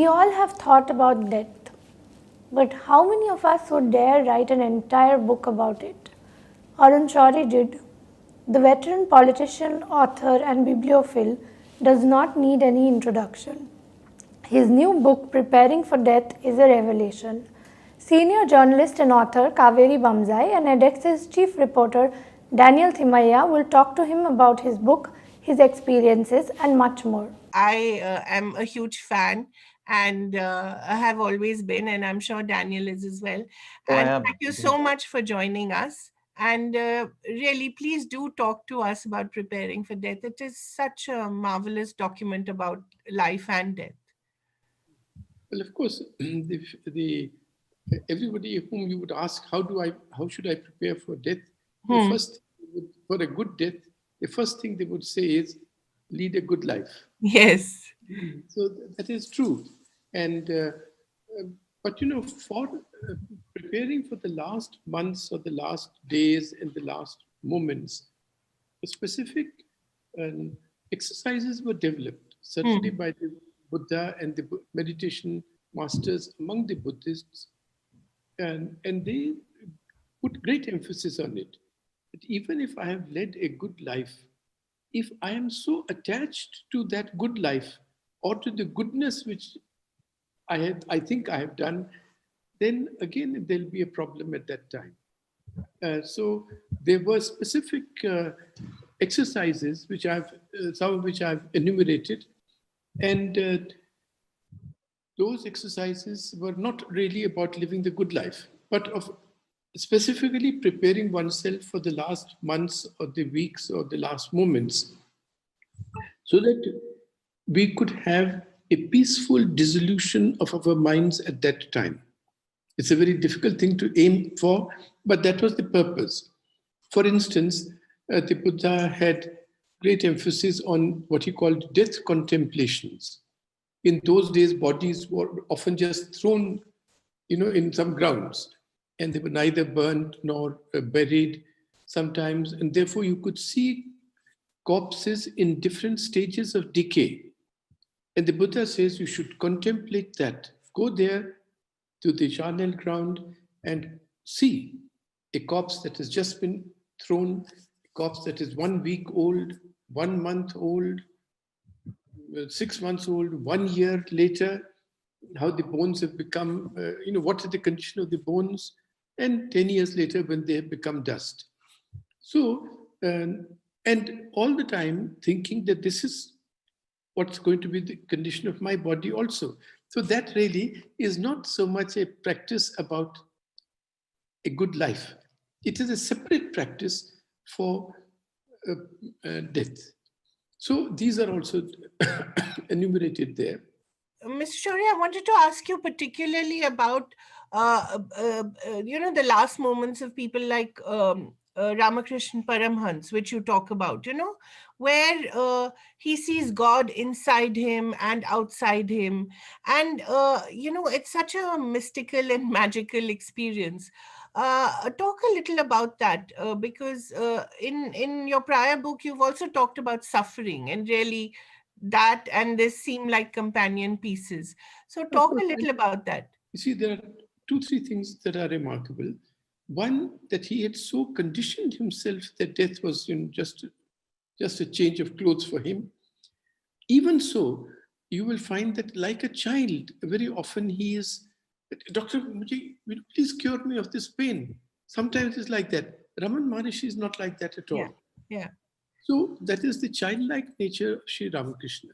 We all have thought about death, but how many of us would dare write an entire book about it? Arun Shourie did. The veteran politician, author, and bibliophile does not need any introduction. His new book, Preparing for Death, is a revelation. Senior journalist and author Kaveri Bamzai and edX's chief reporter Daniel Thimaiya will talk to him about his book, his experiences, and much more. I am a huge fan, and I have always been, and I'm sure Daniel is as well. Oh, I And am. thank you so much for joining us. And really, please do talk to us about Preparing for Death. It is such a marvelous document about life and death. Well, of course, everybody whom you would ask, how should I prepare for death? The first, for a good death, the first thing they would say is lead a good life. Yes. So that is true. And but for preparing for the last months or the last days and the last moments, specific exercises were developed, certainly by the Buddha and the meditation masters among the Buddhists, and they put great emphasis on it. That even if I have led a good life, if I am so attached to that good life or to the goodness which I think I have done, then again there'll be a problem at that time. So there were specific exercises which some of which I've enumerated, and those exercises were not really about living the good life, but of specifically preparing oneself for the last months or the weeks or the last moments, so that we could have a peaceful dissolution of our minds at that time. It's a very difficult thing to aim for, but that was the purpose. For instance, the Buddha had great emphasis on what he called death contemplations. In those days, bodies were often just thrown, in some grounds, and they were neither burned nor buried sometimes, and therefore you could see corpses in different stages of decay. And the Buddha says you should contemplate that. Go there to the charnel ground and see a corpse that has just been thrown, a corpse that is 1 week old, 1 month old, 6 months old, 1 year later, how the bones have become, what is the condition of the bones, and 10 years later when they have become dust. So, and all the time thinking that this is what's going to be the condition of my body also. So that really is not so much a practice about a good life. It is a separate practice for death. So these are also enumerated there. Mr. Shourie, I wanted to ask you particularly about, the last moments of people like Ramakrishna Paramhans, which you talk about, where he sees God inside him and outside him. And, it's such a mystical and magical experience. Talk a little about that, because in your prior book, you've also talked about suffering, and really that and this seem like companion pieces. So talk a little about that. You see, there are 2-3 things that are remarkable. One, that he had so conditioned himself that death was just a change of clothes for him. Even so, you will find that like a child, very often he is, Doctor, will you please cure me of this pain? Sometimes it's like that. Raman Maharishi is not like that at all. Yeah. So that is the childlike nature of Sri Ramakrishna.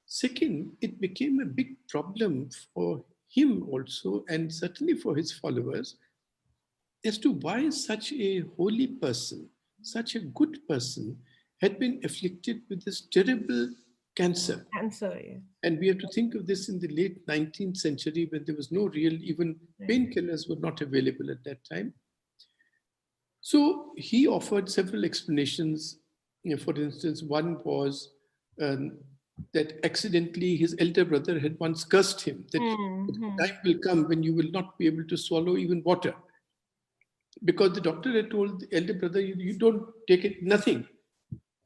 Second, it became a big problem for him also, and certainly for his followers, as to why such a holy person, such a good person, had been afflicted with this terrible cancer. Yeah. And we have to think of this in the late 19th century, when there was no real, even painkillers were not available at that time. So he offered several explanations. For instance, one was that accidentally his elder brother had once cursed him, that the time will come when you will not be able to swallow even water. Because the doctor had told the elder brother, you don't take it, nothing.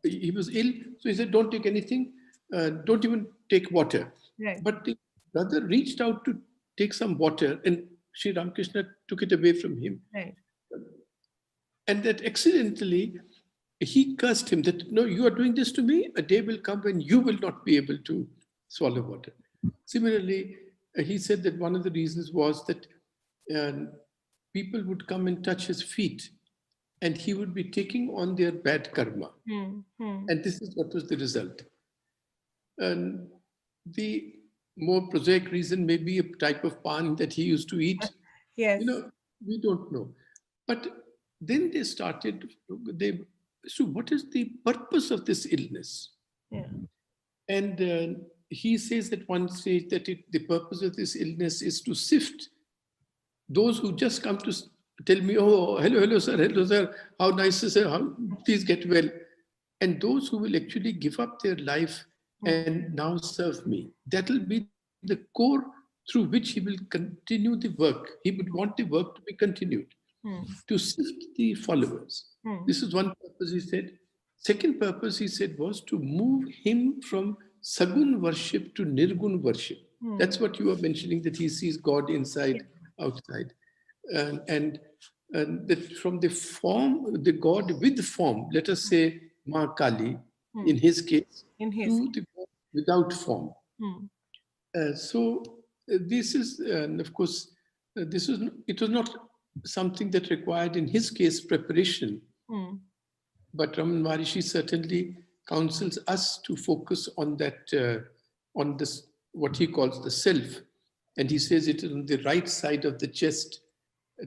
He was ill, so he said, don't take anything, don't even take water. Right. But the brother reached out to take some water, and Sri Ramakrishna took it away from him. Right. And that accidentally, he cursed him that, no, you are doing this to me. A day will come when you will not be able to swallow water. Similarly, he said that one of the reasons was that people would come and touch his feet, and he would be taking on their bad karma. And this is what was the result. And the more prosaic reason may be a type of pan that he used to eat. Yes. We don't know. But then they started, so what is the purpose of this illness? Yeah. And he says at one stage that the purpose of this illness is to sift those who just come to tell me, oh, hello, sir, how nice, sir, please get well. And those who will actually give up their life and now serve me. That will be the core through which he will continue the work. He would want the work to be continued, to sift the followers. This is one purpose, he said. Second purpose, he said, was to move him from Sagun worship to Nirgun worship. That's what you are mentioning, that he sees God inside, outside. And that from the form, the God with form, let us say Ma Kali, in his case, to the God without form. So this is, and of course, it was not something that required, in his case, preparation. But Raman Maharishi certainly counsels us to focus on that, on this, what he calls the self. And he says it is on the right side of the chest,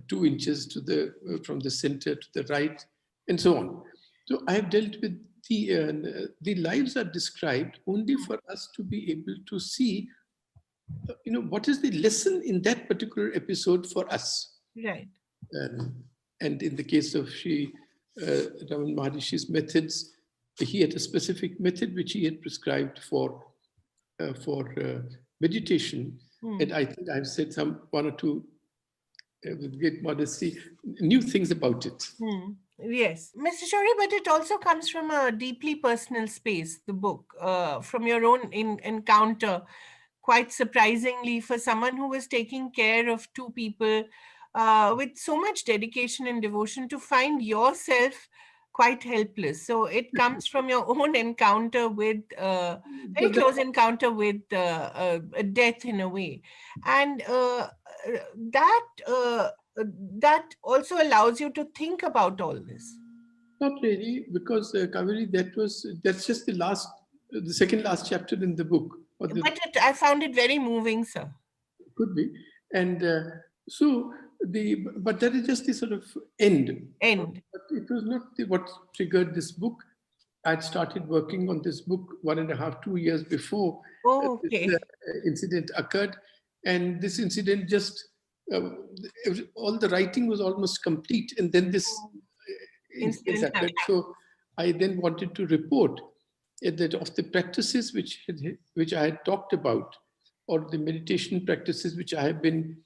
2 inches to from the center to the right, and so on. So I have dealt with the lives are described only for us to be able to see, what is the lesson in that particular episode for us. Right. And in the case of Sri Raman Maharishi's methods, he had a specific method which he had prescribed for meditation. And I think I've said one or two, with great modesty, new things about it. Yes, Mr. Shourie, but it also comes from a deeply personal space, the book, from your own encounter, quite surprisingly, for someone who was taking care of 2 people with so much dedication and devotion, to find yourself quite helpless. So it comes from your own encounter with, very close encounter with death in a way. And that also allows you to think about all this. Not really, because Kaveri, that's just the second last chapter in the book. But I found it very moving, sir. Could be. And but that is just the sort of end. But it was not what triggered this book. I'd started working on this book 1.5, 2 years before this incident occurred. And this incident just, all the writing was almost complete. And then this incident occurred. So I then wanted to report that of the practices which I had talked about, or the meditation practices which I have been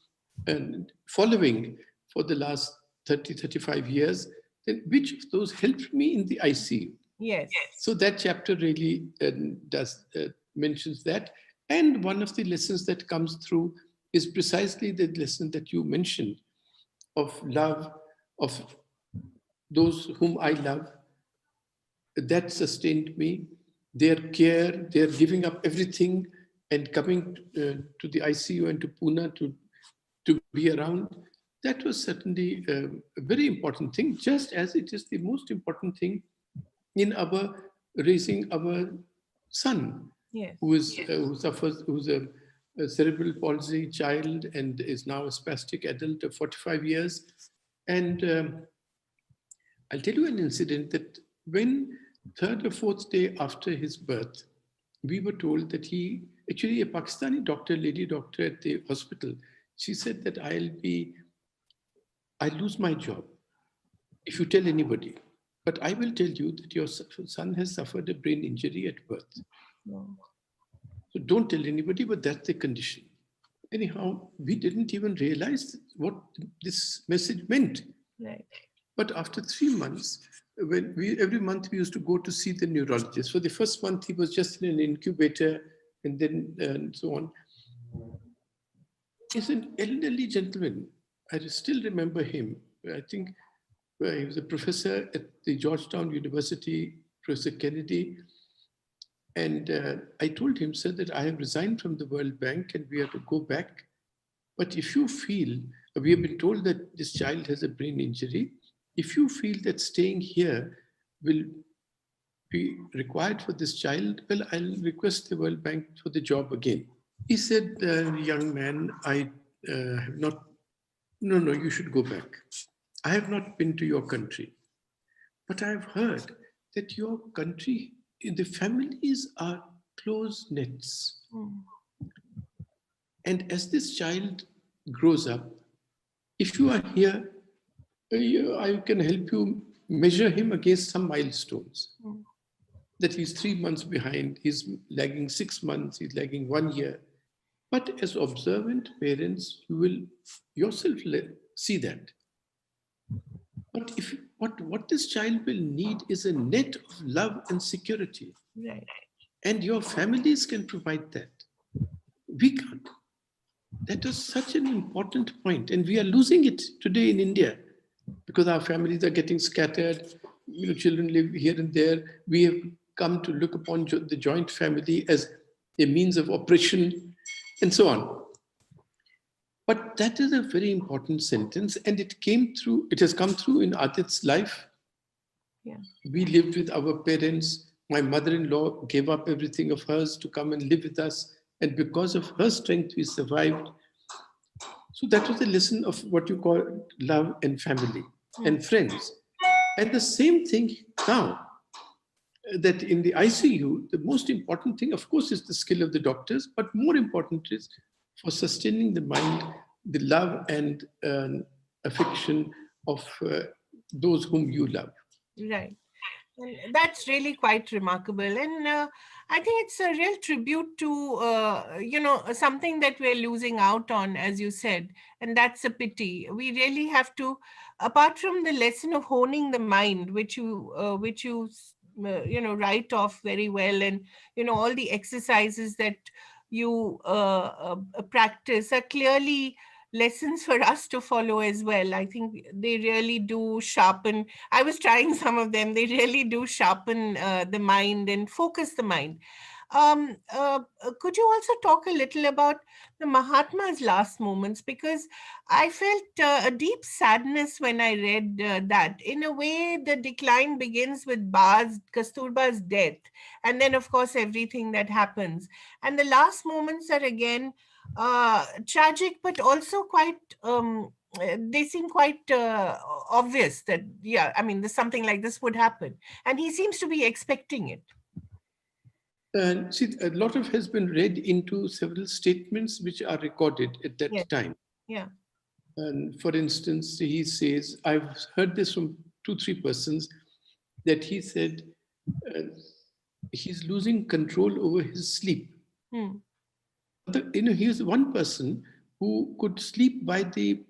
following for the last 35 years, then which of those helped me in the ICU? Yes. So that chapter really mentions that. And one of the lessons that comes through is precisely the lesson that you mentioned of love, of those whom I love. That sustained me. Their care, their giving up everything and coming to the ICU and to Pune to be around. That was certainly a very important thing, just as it is the most important thing in our raising our son, who's a cerebral palsy child and is now a spastic adult of 45 years. And I'll tell you an incident that when 3rd or 4th day after his birth, we were told that actually a Pakistani doctor, lady doctor at the hospital, she said that I'll lose my job if you tell anybody. But I will tell you that your son has suffered a brain injury at birth. So don't tell anybody, but that's the condition. Anyhow, we didn't even realize what this message meant. Right. But after 3 months, every month we used to go to see the neurologist. For the first month, he was just in an incubator and then and so on. is an elderly gentleman. I still remember him. I think he was a professor at the Georgetown University, Professor Kennedy. And I told him, sir, that I have resigned from the World Bank and we have to go back. But if you feel, we have been told that this child has a brain injury, if you feel that staying here will be required for this child, well, I'll request the World Bank for the job again. He said, young man, I have not, no, you should go back. I have not been to your country, but I've heard that your country, the families are close nets. And as this child grows up, if you are here, I can help you measure him against some milestones. That he's 3 months behind, he's lagging 6 months, he's lagging 1 year. But as observant parents, you will yourself see that. But if what this child will need is a net of love and security. Right. And your families can provide that. We can't. That is such an important point. And we are losing it today in India because our families are getting scattered. Children live here and there. We have come to look upon the joint family as a means of oppression and so on. But that is a very important sentence, and it has come through in Adit's life. Yeah. We lived with our parents. My mother-in-law gave up everything of hers to come and live with us. And because of her strength, we survived. So that was a lesson of what you call love and family and friends. And the same thing now, that in the ICU, the most important thing, of course, is the skill of the doctors, but more important is for sustaining the mind, the love and affection of those whom you love. Right. And that's really quite remarkable. And I think it's a real tribute to, something that we're losing out on, as you said. And that's a pity. We really have to, apart from the lesson of honing the mind, which you write off very well, and, all the exercises that you practice are clearly lessons for us to follow as well. I think they really do sharpen. I was trying some of them. They really do sharpen the mind and focus the mind. Could you also talk a little about the Mahatma's last moments? Because I felt a deep sadness when I read that. In a way, the decline begins with Kasturba's death, and then, of course, everything that happens. And the last moments are again tragic, but also quite. They seem quite obvious that, yeah, I mean, something like this would happen, and he seems to be expecting it. And see, a lot of has been read into several statements which are recorded at that Yes. time. Yeah. And for instance, he says, I've heard this from 2-3 persons, that he said he's losing control over his sleep. He was one person who could sleep by the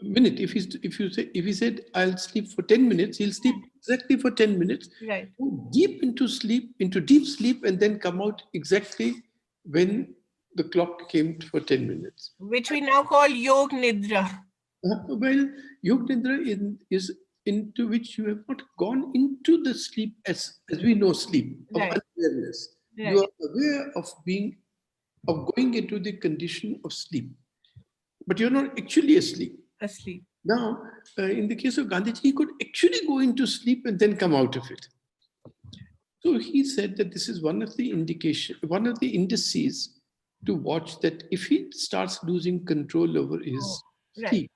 minute. If he said, I'll sleep for 10 minutes, he'll sleep exactly for 10 minutes, Right. go deep into deep sleep, and then come out exactly when the clock came for 10 minutes. Which we now call Yog Nidra. Well, Yog Nidra is into which you have not gone into the sleep as we know sleep, of Right. unawareness. Right. You are aware of going into the condition of sleep, but you're not actually asleep. Asleep. Now, in the case of Gandhiji, he could actually go into sleep and then come out of it. So he said that this is one of the indices to watch, that if he starts losing control over his sleep,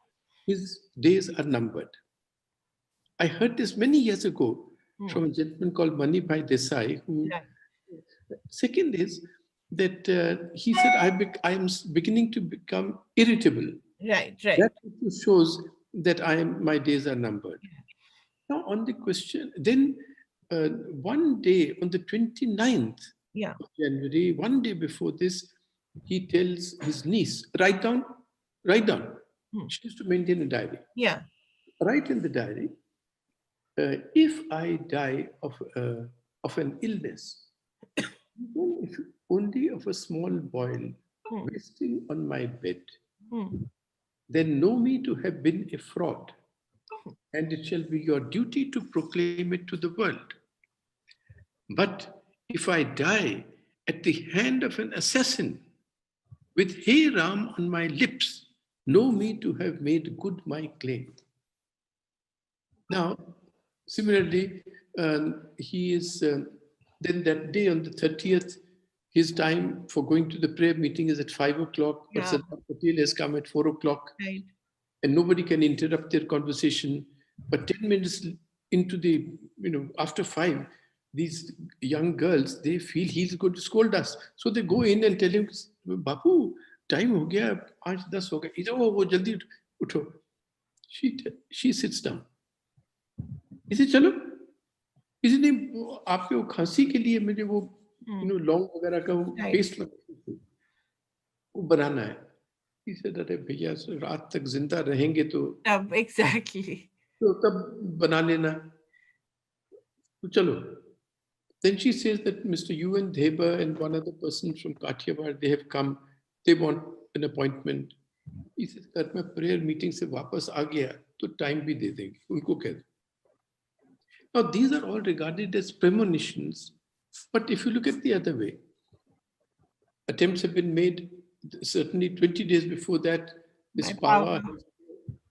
his days are numbered. I heard this many years ago from a gentleman called Manibhai Desai, who second is that he said, I am beginning to become irritable. Right. That shows that my days are numbered. Now, on the question, then one day on the 29th of January, one day before this, he tells his niece, write down. She used to maintain a diary. Yeah. Write in the diary, if I die of an illness, even if only of a small boil wasting on my bed, Hmm. then know me to have been a fraud, and it shall be your duty to proclaim it to the world. But if I die at the hand of an assassin, with Hey Ram on my lips, know me to have made good my claim. Now, similarly, he is then that day on the 30th, his time for going to the prayer meeting is at 5 o'clock, but Yeah. Sardar Patel has come at 4 o'clock, Right. and nobody can interrupt their conversation. But 10 minutes into the, after 5, these young girls, they feel he's going to scold us. So they go in and tell him, Bapu, time ho gaya, aaj 10 ho gaya. He said, oh, wo jaldi utho. She sits down. इसे चलो इसने आपके वो खांसी के लिए मुझे वो लौंग वगैरह का वो पेस्ट वो बनाना है इसे अरे भैया रात तक जिंदा रहेंगे तो Exactly. तो तब बना लेना तो चलो. Then she says that Mr. UN Dheba and one other person from Kathiawar, they have come, they want an appointment. He says that मैं prayer meeting से वापस आ गया तो time भी दे देंगे उनको कह दो. Now, these are all regarded as premonitions, but if you look at the other way, attempts have been made, certainly 20 days before that, this power,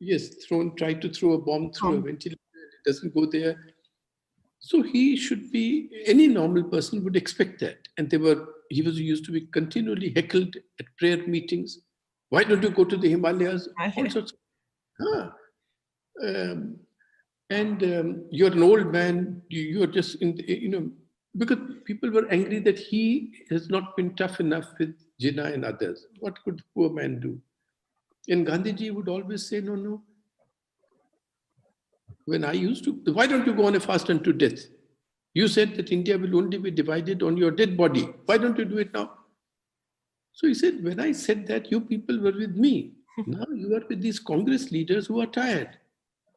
yes, tried to throw a bomb through a ventilator, it doesn't go there. So he should be, any normal person would expect that. And he was used to be continually heckled at prayer meetings. Why don't you go to the Himalayas? All sorts of, you're an old man, you're just because people were angry that he has not been tough enough with Jinnah and others. What could the poor man do? And Gandhiji would always say, no. When I used to, why don't you go on a fast unto death? You said that India will only be divided on your dead body. Why don't you do it now? So he said, when I said that, you people were with me. Now you are with these Congress leaders who are tired.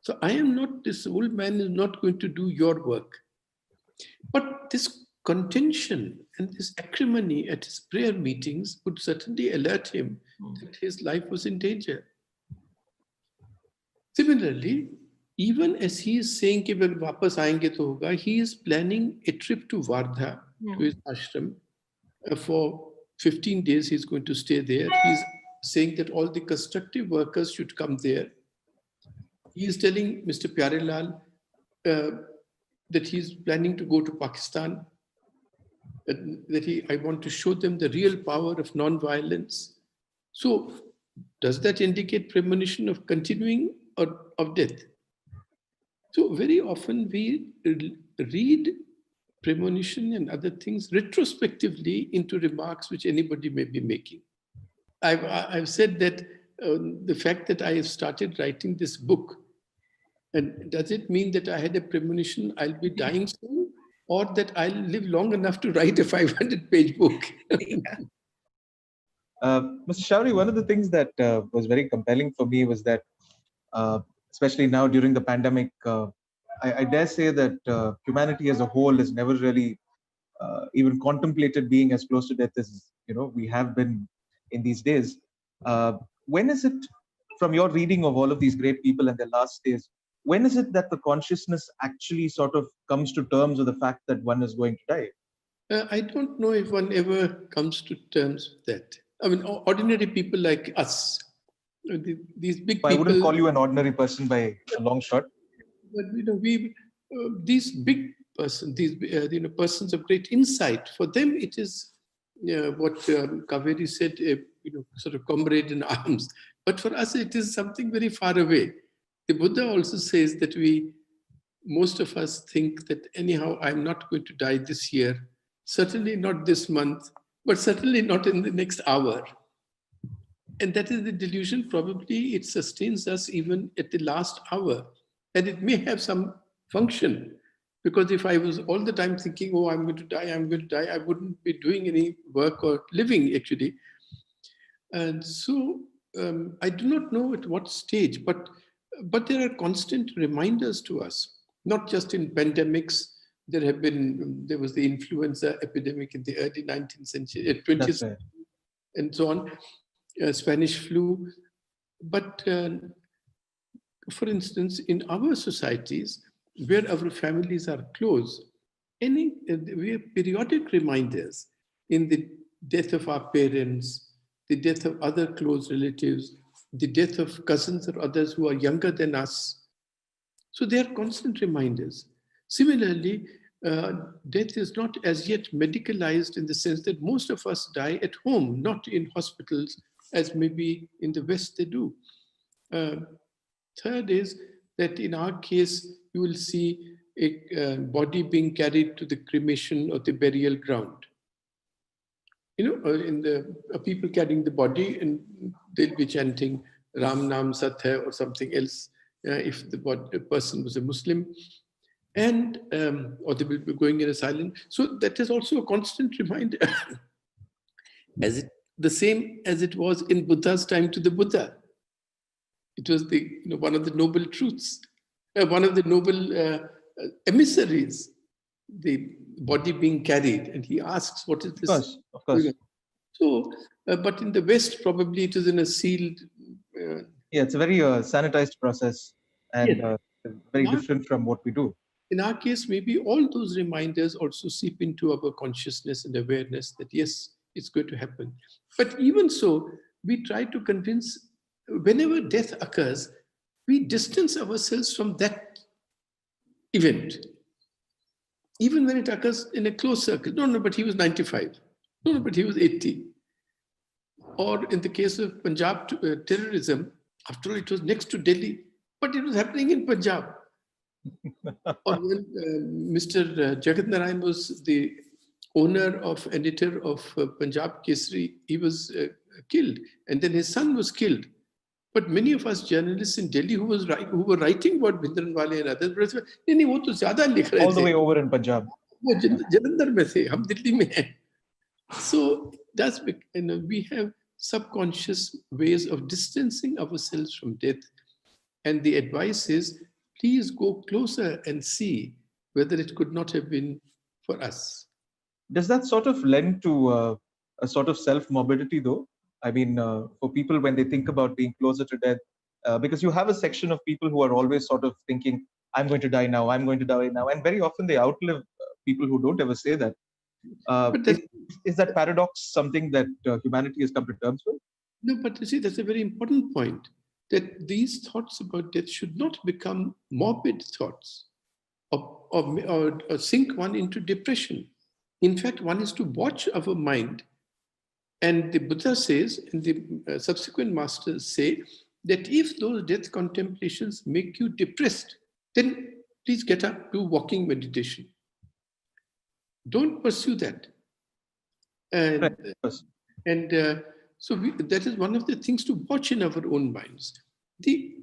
So I am not, this old man is not going to do your work. But this contention and this acrimony at his prayer meetings would certainly alert him that his life was in danger. Similarly, even as he is saying कि अगर वापस आएंगे तो होगा, he is planning a trip to Wardha, to his ashram, for 15 days he's going to stay there. He's saying that all the constructive workers should come there. He is telling Mr. Pyarelal that he's planning to go to Pakistan, I want to show them the real power of non-violence. So does that indicate premonition of continuing or of death? So very often we read premonition and other things retrospectively into remarks which anybody may be making. I've said that the fact that I have started writing this book, and does it mean that I had a premonition I'll be dying soon, or that I'll live long enough to write a 500-page book? Mr. Shourie, one of the things that was very compelling for me was that, especially now during the pandemic, I dare say that humanity as a whole has never really even contemplated being as close to death as we have been in these days. When is it, from your reading of all of these great people and their last days, when is it that the consciousness actually sort of comes to terms with the fact that one is going to die? I don't know if one ever comes to terms with that. I mean, ordinary people like us, these big people. I wouldn't call you an ordinary person by a long shot. But these big persons, these persons of great insight, for them it is what Kaveri said, sort of comrade in arms. But for us, it is something very far away. The Buddha also says that most of us think that anyhow, I'm not going to die this year, certainly not this month, but certainly not in the next hour. And that is the delusion. Probably it sustains us even at the last hour. And it may have some function, because if I was all the time thinking, oh, I'm going to die, I wouldn't be doing any work or living actually. And so I do not know at what stage, but there are constant reminders to us, not just in pandemics. There was the influenza epidemic in the early 19th century, 20th century. and so on, Spanish flu. But for instance, in our societies, where our families are close, we have periodic reminders in the death of our parents, the death of other close relatives, the death of cousins or others who are younger than us. So they are constant reminders. Similarly, death is not as yet medicalized in the sense that most of us die at home, not in hospitals, as maybe in the West they do. Third is that in our case, you will see a body being carried to the cremation or the burial ground. In the people carrying the body, and they'll be chanting Ram Nam Sat Hai or something else, if the person was a Muslim, and or they will be going in a silent. So that is also a constant reminder, the same as it was in Buddha's time to the Buddha. It was one of the noble truths, one of the noble emissaries, the body being carried, and he asks, "What is this?" Of course. So, but in the West, probably it is in a sealed. Yeah, it's a very sanitized process, and Yes. very different from what we do. In our case, maybe all those reminders also seep into our consciousness and awareness that yes, it's going to happen. But even so, we try to convince, whenever death occurs, we distance ourselves from that event. Even when it occurs in a close circle. No, but he was 95. No, but he was 80. Or in the case of Punjab terrorism, after all, it was next to Delhi, but it was happening in Punjab. Or when Mr. Jagat Narayan was the owner of, editor of Punjab Kesari, he was killed, and then his son was killed. But many of us journalists in Delhi who were writing about Bhindranwale and others, all the way over in Punjab. Jalandhar mein the, hum Delhi mein hain. So that's, we have subconscious ways of distancing ourselves from death, and the advice is, please go closer and see whether it could not have been for us. Does that sort of lend to a sort of self-morbidity, though? I mean, for people when they think about being closer to death, because you have a section of people who are always sort of thinking, I'm going to die now, I'm going to die now. And very often they outlive people who don't ever say that. Is that paradox something that humanity has come to terms with? No, but you see, that's a very important point, that these thoughts about death should not become morbid thoughts or sink one into depression. In fact, one is to watch our mind. And the Buddha says, and the subsequent masters say, that if those death contemplations make you depressed, then please get up, do walking meditation. Don't pursue that. And, so that is one of the things to watch in our own minds. The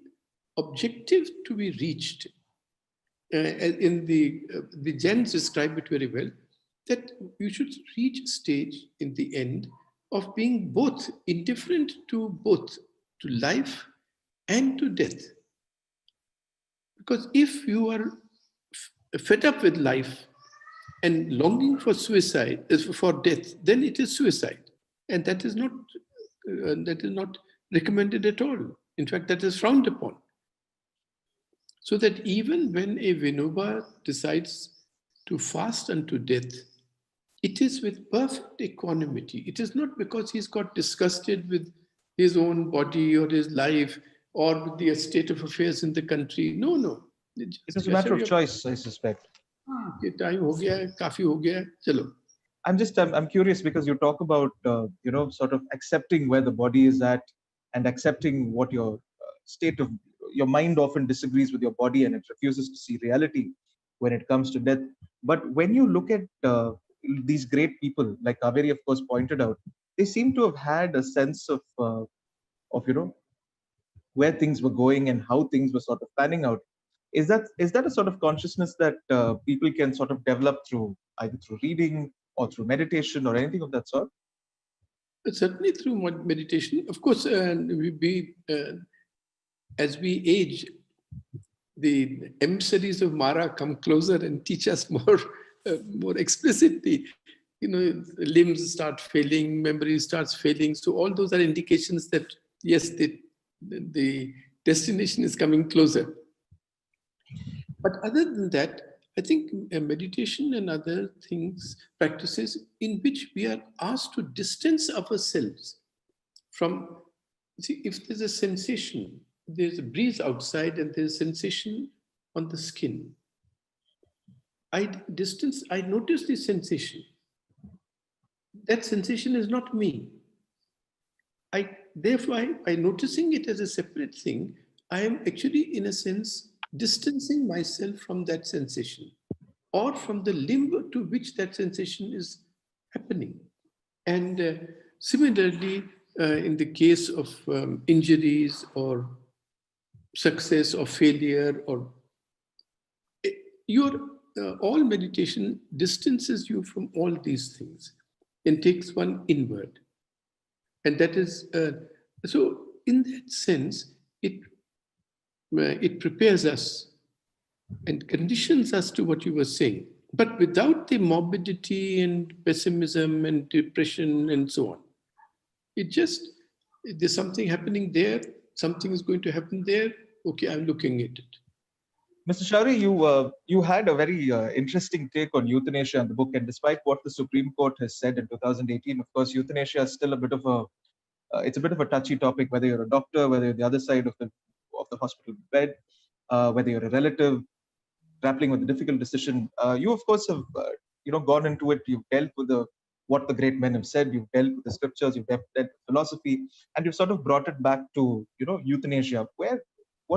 objective to be reached, in the Jains describe it very well, that you should reach a stage in the end of being both indifferent to life and to death. Because if you are fed up with life and longing for suicide, for death, then it is suicide. And that is not recommended at all. In fact, that is frowned upon. So that even when a Vinoba decides to fast unto death, it is with perfect equanimity. It is not because he's got disgusted with his own body or his life or with the state of affairs in the country. No. It is a matter of choice, I suspect. Time ho gaya, kafi ho gaya, chalo. I'm curious because you talk about, sort of accepting where the body is at and accepting what your state of, your mind often disagrees with your body and it refuses to see reality when it comes to death. But when you look at these great people, like Kaveri, of course, pointed out, they seem to have had a sense of where things were going and how things were sort of panning out. Is that a sort of consciousness that people can sort of develop through either through reading or through meditation or anything of that sort? Certainly through meditation. Of course, as we age, the emissaries of Mara come closer and teach us more explicitly. limbs start failing, memory starts failing. So all those are indications that, yes, the destination is coming closer. But other than that, I think meditation and other things, practices in which we are asked to distance ourselves from, see, if there's a sensation, there's a breeze outside and there's a sensation on the skin. I notice the sensation. That sensation is not me. Therefore, by noticing it as a separate thing, I am actually, in a sense, distancing myself from that sensation or from the limb to which that sensation is happening. And similarly, in the case of injuries or success or failure, or all meditation distances you from all these things and takes one inward. And that is, so in that sense, it prepares us and conditions us to what you were saying, but without the morbidity and pessimism and depression and so on. There's something happening there, something is going to happen there, okay, I'm looking at it. Mr. Shourie, you had a very interesting take on euthanasia in the book, and despite what the Supreme Court has said in 2018, of course, euthanasia is still a bit of it's a bit of a touchy topic, whether you're a doctor, whether you're the other side of the hospital bed, whether you're a relative grappling with a difficult decision. You, of course, have gone into it. You've dealt with what the great men have said. You've dealt with the scriptures. You've dealt with philosophy, and you've sort of brought it back to euthanasia. Where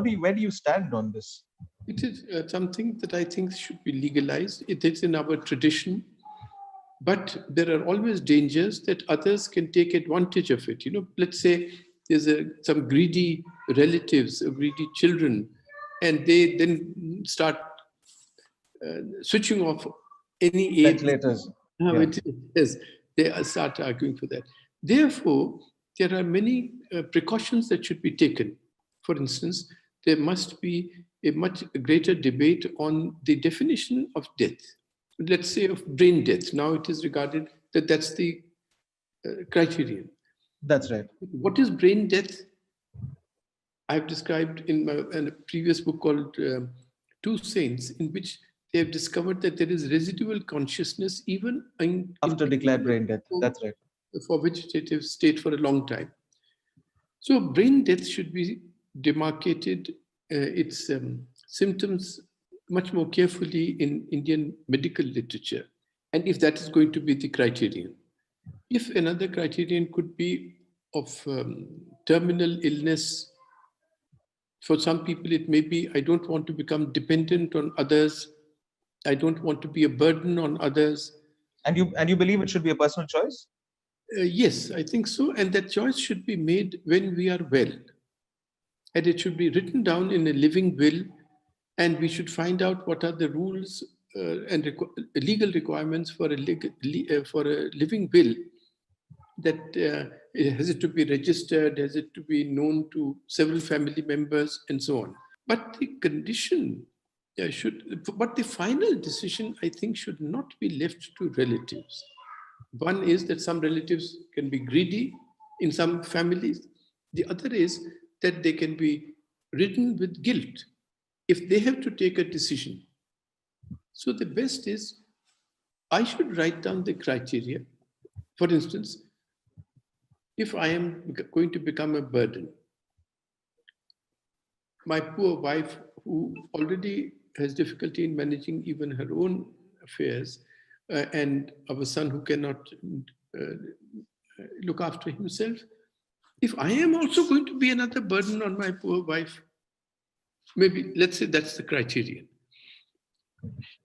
do you stand on this? It is something that I think should be legalized. It is in our tradition. But there are always dangers that others can take advantage of it. Let's say there's some greedy relatives, or greedy children, and they then start switching off any aid. Ventilators. They start arguing for that. Therefore, there are many precautions that should be taken. For instance, there must be a much greater debate on the definition of death. Let's say of brain death. Now it is regarded that that's the criterion. That's right. What is brain death? I've described in a previous book called Two Saints, in which they have discovered that there is residual consciousness even after declared brain death. That's right. For vegetative state for a long time. So brain death should be demarcated, its symptoms much more carefully in Indian medical literature. And if that is going to be the criterion. If another criterion could be of terminal illness, for some people it may be, I don't want to become dependent on others. I don't want to be a burden on others. And you believe it should be a personal choice? Yes, I think so. And that choice should be made when we are well. And it should be written down in a living will. And we should find out what are the rules and legal requirements for a living will. That has it to be registered, has it to be known to several family members, and so on. But the condition but the final decision, I think, should not be left to relatives. One is that some relatives can be greedy in some families. The other is that they can be ridden with guilt if they have to take a decision. So the best is, I should write down the criteria. For instance, if I am going to become a burden, my poor wife, who already has difficulty in managing even her own affairs, and our son who cannot look after himself, if I am also going to be another burden on my poor wife, maybe let's say that's the criterion.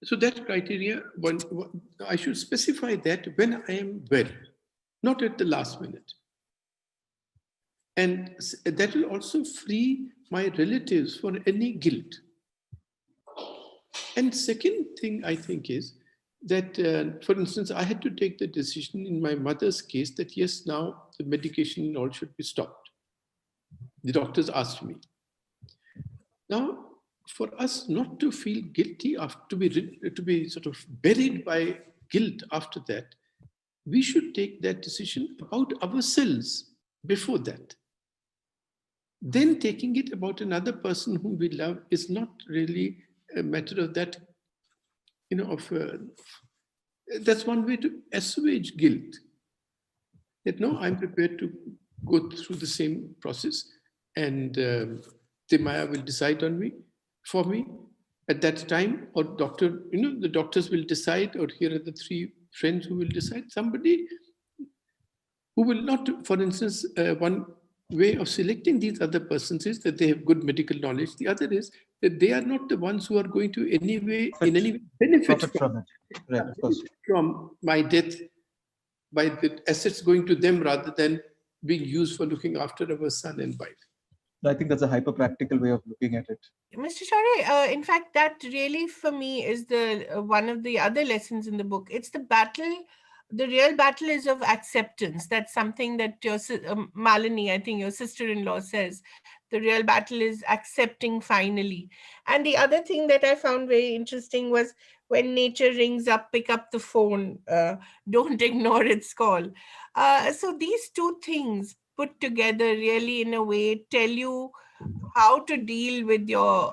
So that criteria, I should specify that when I am well, not at the last minute. And that will also free my relatives for any guilt. And second thing I think is that, for instance, I had to take the decision in my mother's case that yes, now the medication and all should be stopped. The doctors asked me. Now, for us not to feel guilty, to be sort of buried by guilt after that, we should take that decision about ourselves before that. Then taking it about another person whom we love is not really a matter of that, that's one way to assuage guilt. That no, I'm prepared to go through the same process, and Timaya will decide for me at that time, or the doctors will decide, or here are the three friends who will decide. Somebody who will not, for instance, one way of selecting these other persons is that they have good medical knowledge. The other is that they are not the ones who are going to in any way benefit from it. Right, of course. From my death, by the assets going to them rather than being used for looking after our son and wife. I think that's a hyper-practical way of looking at it. Mr. Shourie, in fact, that really for me is the one of the other lessons in the book. It's the battle. The real battle is of acceptance. That's something that your Malini, I think your sister-in-law, says. The real battle is accepting finally. And the other thing that I found very interesting was when nature rings up, pick up the phone. Don't ignore its call. So these two things put together really in a way tell you how to deal with your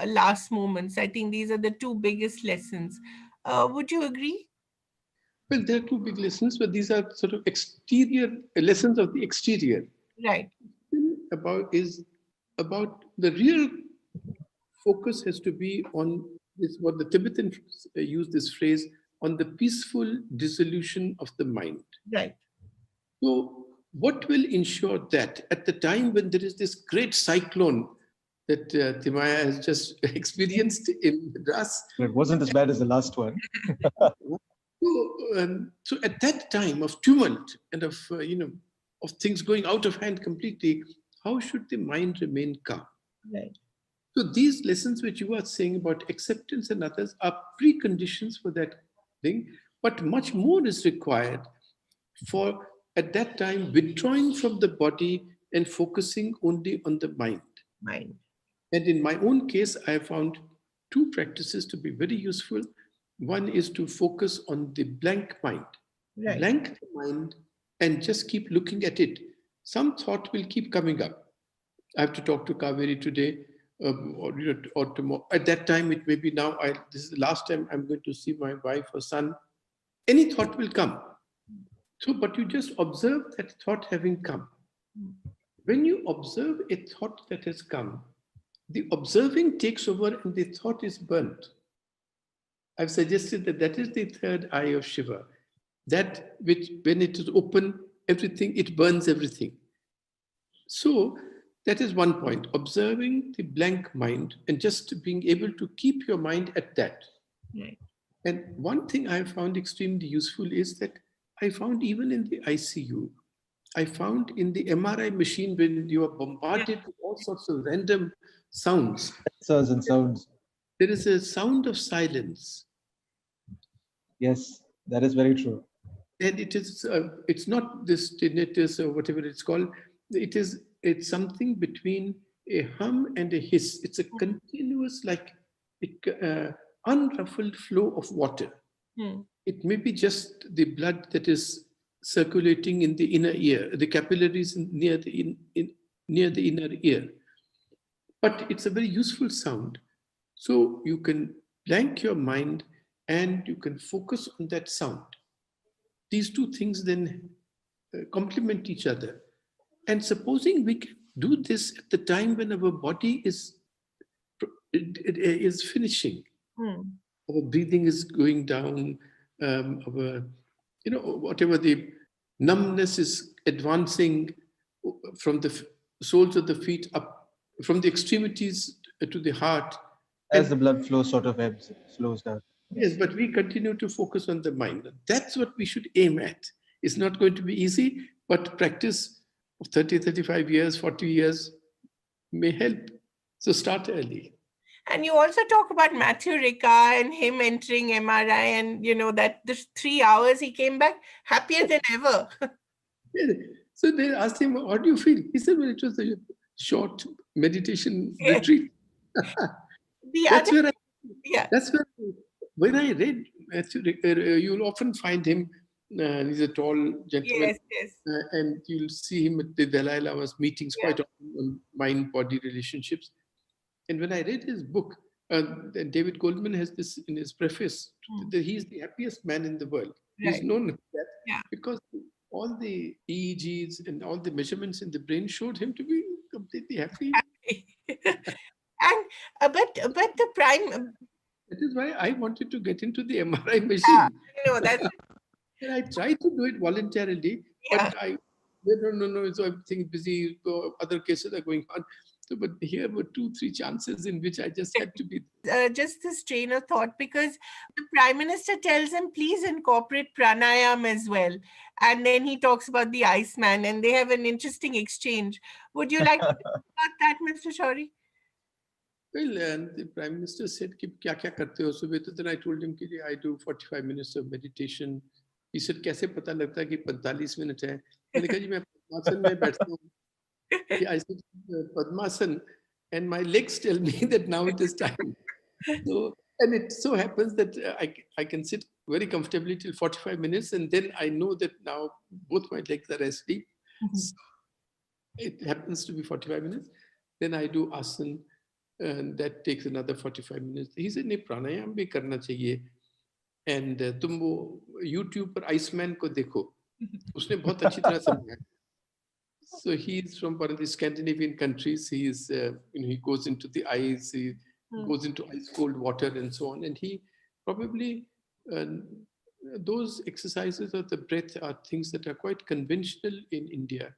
last moments. I think these are the two biggest lessons. Would you agree? Well, there are two big lessons, but these are sort of exterior lessons of the exterior. Right. About the real focus has to be on this, what the Tibetans use this phrase, on the peaceful dissolution of the mind. Right. So what will ensure that at the time when there is this great cyclone that Timaya has just experienced in Madras? It wasn't as bad as the last one. So at that time of tumult and of things going out of hand completely, how should the mind remain calm? Right. So these lessons which you are saying about acceptance and others are preconditions for that thing, but much more is required for at that time withdrawing from the body and focusing only on the mind. And in my own case, I have found two practices to be very useful. One is to focus on the blank mind. Right. Blank the mind and just keep looking at it. Some thought will keep coming up. I have to talk to Kaveri today or tomorrow. At that time, it may be now, this is the last time I'm going to see my wife or son. Any thought will come. So, but you just observe that thought having come. When you observe a thought that has come, the observing takes over and the thought is burnt. I've suggested that is the third eye of Shiva. That which, when it is open, everything, it burns everything. So that is one point, observing the blank mind and just being able to keep your mind at that. Right. And one thing I found extremely useful is that I found even in the ICU, I found in the MRI machine when you are bombarded with all sorts of random sounds. Sounds. There is a sound of silence. Yes, that is very true. And it is, it's not this tinnitus or whatever it's called. It's something between a hum and a hiss. It's a continuous, unruffled flow of water. It may be just the blood that is circulating in the inner ear, the capillaries near the inner ear. But it's a very useful sound. So you can blank your mind and you can focus on that sound. These two things then complement each other. And supposing we can do this at the time when our body is finishing, our breathing is going down, whatever the numbness is advancing from the soles of the feet up, from the extremities to the heart. As the blood flow sort of ebbs, slows down. Yes, but we continue to focus on the mind. That's what we should aim at. It's not going to be easy, but practice of 30, 35 years, 40 years may help. So start early. And you also talk about Matthew Ricca and him entering MRI and, that the 3 hours he came back happier than ever. So they asked him, how do you feel? He said, well, it was a short meditation retreat. That's where when I read Matthew Ricca, you'll often find him And he's a tall gentleman. Yes, yes. And you'll see him at the Dalai Lama's meetings Yeah. quite often on mind-body relationships. And when I read his book, David Goldman has this in his preface, that he's the happiest man in the world. He's Right. known that Yeah. because all the EEGs and all the measurements in the brain showed him to be completely happy. And but the prime, That is why I wanted to get into the MRI machine. no, that's And I tried to do it voluntarily, yeah. but no. So everything busy, other cases are going on. So, but here were 2-3 chances in which I just had to be. Just this train of thought, because the prime minister tells him, please incorporate pranayama as well, and then he talks about the Iceman, and they have an interesting exchange. Would you like to talk about that, Mr. Shourie? Well, and the prime minister said, "Ki kya kya karte ho subah?" So then I told him, "Ki I do 45 minutes of meditation." He said, "कैसे पता लगता है कि 45 minute है?" मैंने कहा, "जी मैं पद्मासन में बैठता हूँ." I said, "Padmasan," and my legs tell me that now it is time. So, and it so happens that I can sit very comfortably till 45 minutes, and then I know that now both my legs are asleep. So it happens to be 45 minutes. Then I do asana, and that takes another 45 minutes. He said, "नहीं प्राणायाम भी करना चाहिए." And तुम वो YouTube पर Iceman को देखो, उसने बहुत अच्छी तरह समझाया. So he's from one of the Scandinavian countries. He is, he goes into the ice, he goes into ice cold water and so on. And he probably, those exercises of the breath are things that are quite conventional in India.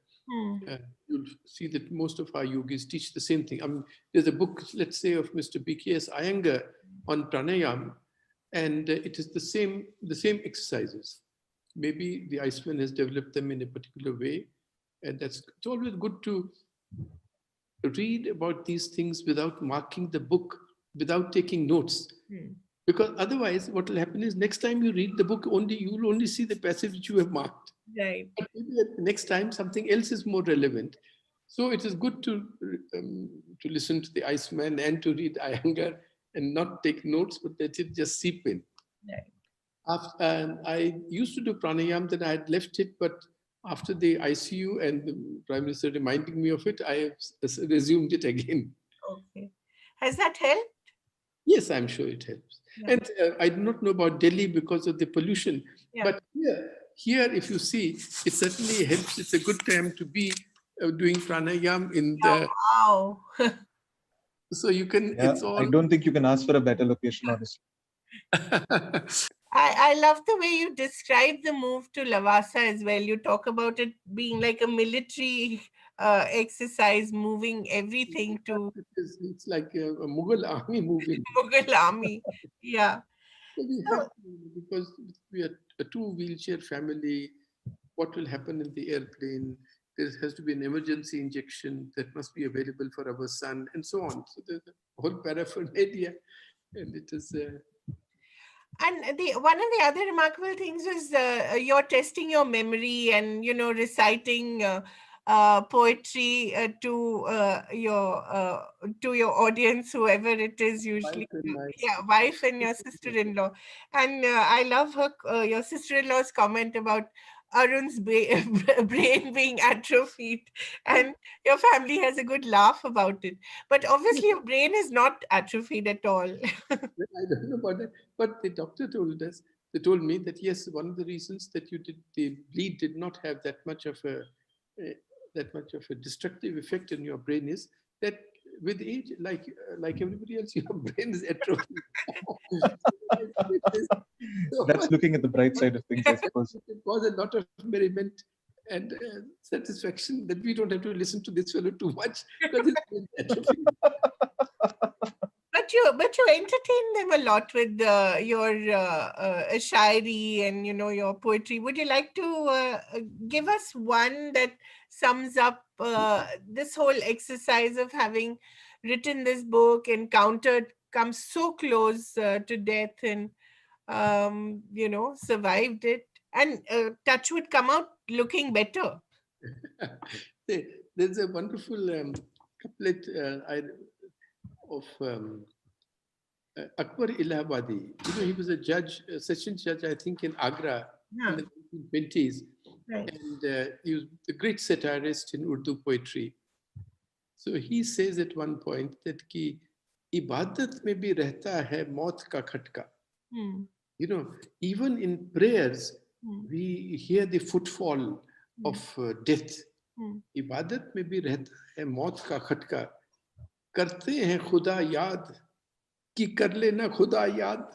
You'll see that most of our yogis teach the same thing. I mean, there's a book, let's say, of Mr. B.K.S. Iyengar on pranayama, and it is the same exercises. Maybe the Iceman has developed them in a particular way, and it's always good to read about these things without marking the book, without taking notes. Because otherwise, what will happen is next time you read the book, you will only see the passage which you have marked. Right. But maybe at the next time, something else is more relevant. So it is good to listen to the Iceman and to read Iyengar and not take notes, but let it just seep in. Right. I used to do pranayama, then I had left it, but after the ICU and the Prime Minister reminding me of it, I have resumed it again. Okay. Has that helped? Yes, I'm sure it helps. Yeah. And I do not know about Delhi because of the pollution. Yeah. But here, if you see, it certainly helps. It's a good time to be doing pranayama in the. Wow. So you can. Yeah, It's all. I don't think you can ask for a better location, honestly. I love the way you describe the move to Lavasa as well. You talk about it being like a military exercise, moving everything to It's like a Mughal army moving. Mughal army. Yeah. So we have to, because we are a two-wheelchair family. What will happen in the airplane? There has to be an emergency injection that must be available for our son, and so on. So there's a whole paraphernalia, and it is. And one of the other remarkable things was you're testing your memory and reciting poetry to your audience, whoever it is, usually wife and your sister-in-law. And I love your sister-in-law's comment about Arun's brain being atrophied, and your family has a good laugh about it. But obviously, your brain is not atrophied at all. I don't know about that, but the doctor told us. They told me that yes, one of the reasons that the bleed did not have that much of a destructive effect on your brain is that with age, like everybody else, your brain is atrophied. That's looking at the bright side of things, I suppose. It was a lot of merriment and satisfaction that we don't have to listen to this fellow too much because his brain is atrophied. But you entertain them a lot with your shairi and your poetry. Would you like to give us one that sums up this whole exercise of having written this book, come so close to death, and survived it, and touch would come out looking better? There's a wonderful couplet of Akbar Ilahabadi. He was a judge, a session judge, I think, in Agra in the 1920s, Right. and he was a great satirist in Urdu poetry. So he says at one point that ki ibadat mein bhi rehta hai maut ka khatka. Hmm. You know, even in prayers, Hmm. we hear the footfall of death. Hmm. इबादत में भी रहता है मौत का खटका, करते हैं खुदा याद कि कर लेना खुदा याद.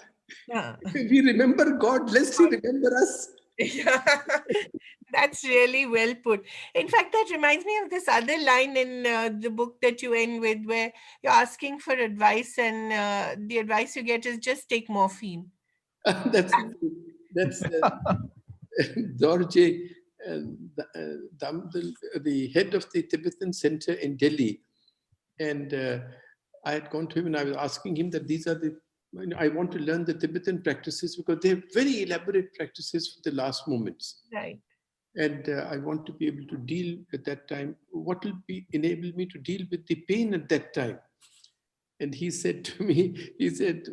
Yeah. We remember God, lest He remember us. Yeah, that's really well put. In fact, that reminds me of this other line in the book that you end with, where you're asking for advice, and the advice you get is just take morphine. That's Dorje, the head of the Tibetan Center in Delhi. And I had gone to him and I was asking him that these are the, I want to learn the Tibetan practices because they're very elaborate practices for the last moments. Right. And I want to be able to deal at that time. What will enable me to deal with the pain at that time? And he said to me, he said,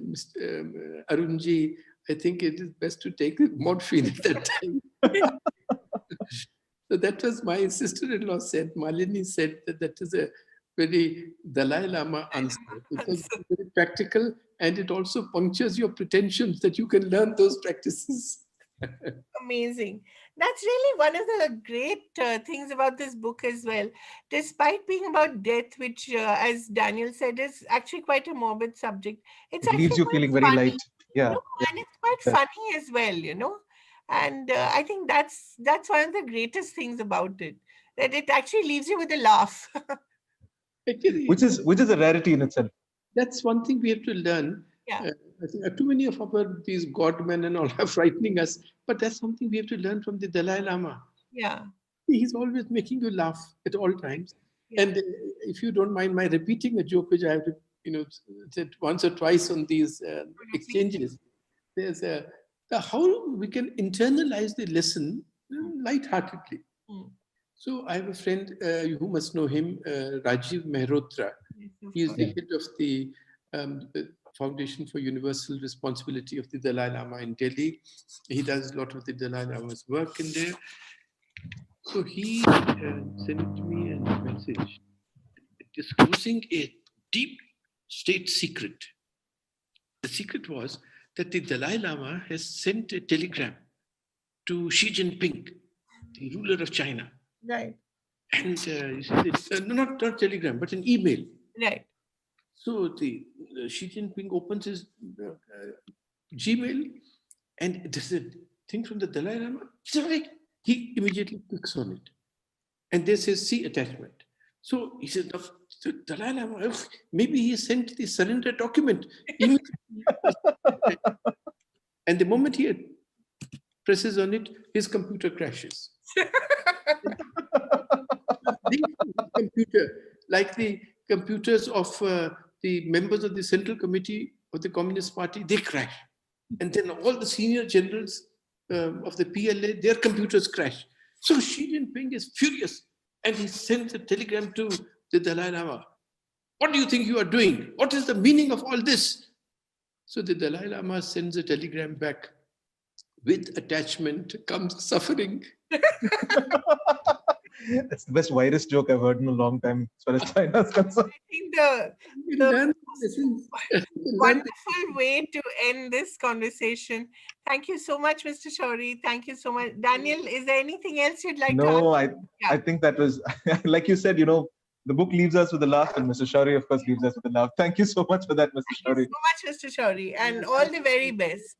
Arunji, I think it is best to take morphine at that time. So that was my sister-in-law said, Malini said that is a very Dalai Lama answer. Because it's very practical and it also punctures your pretensions that you can learn those practices. Amazing. That's really one of the great things about this book as well. Despite being about death, which, as Daniel said, is actually quite a morbid subject, it's It leaves actually you quite feeling very funny. light. Yeah. No, and it's quite Yeah. funny as well, And I think that's one of the greatest things about it, that it actually leaves you with a laugh. Actually, Which is a rarity in itself. that's one thing we have to learn. Yeah. I think too many of these godmen and all are frightening us, but that's something we have to learn from the Dalai Lama. Yeah. He's always making you laugh at all times. Yeah. And if you don't mind my repeating a joke, which I have said once or twice on these exchanges, there's how we can internalize the lesson lightheartedly. Mm. So I have a friend, you must know him, Rajiv Mehrotra. Yes, of He is course. the head of the Foundation for Universal Responsibility of the Dalai Lama in Delhi. He does a lot of the Dalai Lama's work in there. So he sent me a message disclosing a deep state secret. The secret was that the Dalai Lama has sent a telegram to Xi Jinping, the ruler of China. Right. And he said, not telegram, but an email. Right. So the Xi Jinping opens his Gmail, and there's a thing from the Dalai Lama. He immediately clicks on it, and there says "see attachment." So he said, "The Dalai Lama, maybe he sent the surrender document." And the moment he presses on it, his computer crashes. Computer, like the computers of the members of the Central Committee of the Communist Party, they crash. And then all the senior generals of the PLA, their computers crash. So Xi Jinping is furious and he sends a telegram to the Dalai Lama. What do you think you are doing? What is the meaning of all this? So the Dalai Lama sends a telegram back. With attachment comes suffering. That's the best virus joke I've heard in a long time as far as China is concerned. I think the wonderful way to end this conversation. Thank you so much, Mr. Shourie. Thank you so much. Daniel, is there anything else you'd like to add? No, I think that was, like you said, the book leaves us with a laugh, and Mr. Shourie, of course, leaves us with a laugh. Thank you so much for that, Mr. Thank Shourie. you so much, Mr. Shourie, and all the very best.